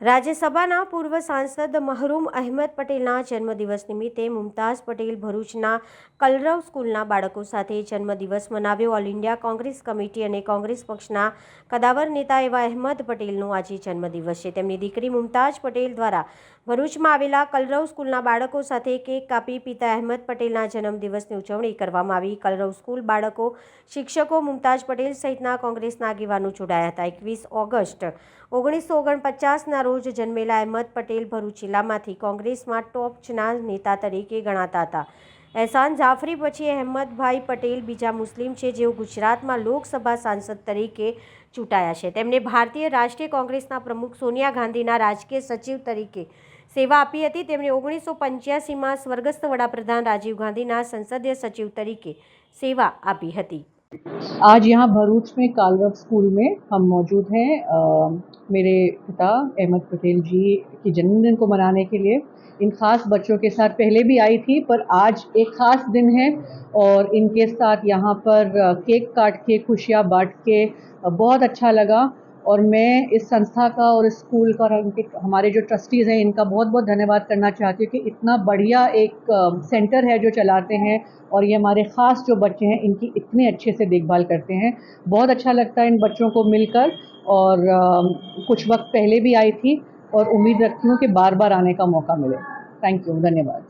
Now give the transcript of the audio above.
રાજ્યસભાના પૂર્વ સાંસદ મહરૂમ અહેમદ પટેલના જન્મદિવસ નિમિત્તે મુમતાઝ પટેલ ભરૂચના કલરવ સ્કૂલના બાળકો સાથે જન્મદિવસ મનાવ્યો। ઓલ ઇન્ડિયા કોંગ્રેસ કમિટી અને કોંગ્રેસ પક્ષના કદાવર નેતા એવા અહેમદ પટેલનો આજે જન્મદિવસ છે। તેમની દીકરી મુમતાઝ પટેલ દ્વારા ભરૂચમાં આવેલા કલરવ સ્કૂલના બાળકો સાથે કેક કાપી પિતા અહેમદ પટેલના જન્મદિવસની ઉજવણી કરવામાં આવી। કલરવ સ્કૂલ બાળકો, શિક્ષકો, મુમતાઝ પટેલ સહિતના કોંગ્રેસના આગેવાનો જોડાયા હતા। 21 ઓગસ્ટ 1949ના રોજ જન્મેલા અહેમદ પટેલ ભરૂચ જિલ્લામાંથી કોંગ્રેસમાં ટોચના નેતા તરીકે ગણાતા હતા। એહસાન જાફરી પછી અહેમદભાઈ પટેલ બીજા મુસ્લિમ છે જેઓ ગુજરાતમાં લોકસભા સાંસદ તરીકે ચૂંટાયા છે। તેમણે ભારતીય રાષ્ટ્રીય કોંગ્રેસના પ્રમુખ સોનિયા ગાંધીના રાજકીય સચિવ તરીકે સેવા આપી હતી। તેમણે 1985માં સ્વર્ગસ્થ વડાપ્રધાન રાજીવ गांधी संसदीय सचिव तरीके सेवा आपी थी। आज यहाँ भरूच में कालरव स्कूल में हम मौजूद हैं मेरे पिता अहमद पटेल जी की जन्मदिन को मनाने के लिए। इन खास बच्चों के साथ पहले भी आई थी, पर आज एक खास दिन है और इनके साथ यहाँ पर केक काट के खुशियाँ बांट के बहुत अच्छा लगा। और मैं इस संस्था का और इस स्कूल का और हमारे जो ट्रस्टीज़ हैं इनका बहुत बहुत धन्यवाद करना चाहती हूँ कि इतना बढ़िया एक सेंटर है जो चलाते हैं और ये हमारे ख़ास जो बच्चे हैं इनकी इतने अच्छे से देखभाल करते हैं। बहुत अच्छा लगता है इन बच्चों को मिलकर और कुछ वक्त पहले भी आई थी और उम्मीद रखती हूँ कि बार बार आने का मौका मिले। थैंक यू, धन्यवाद।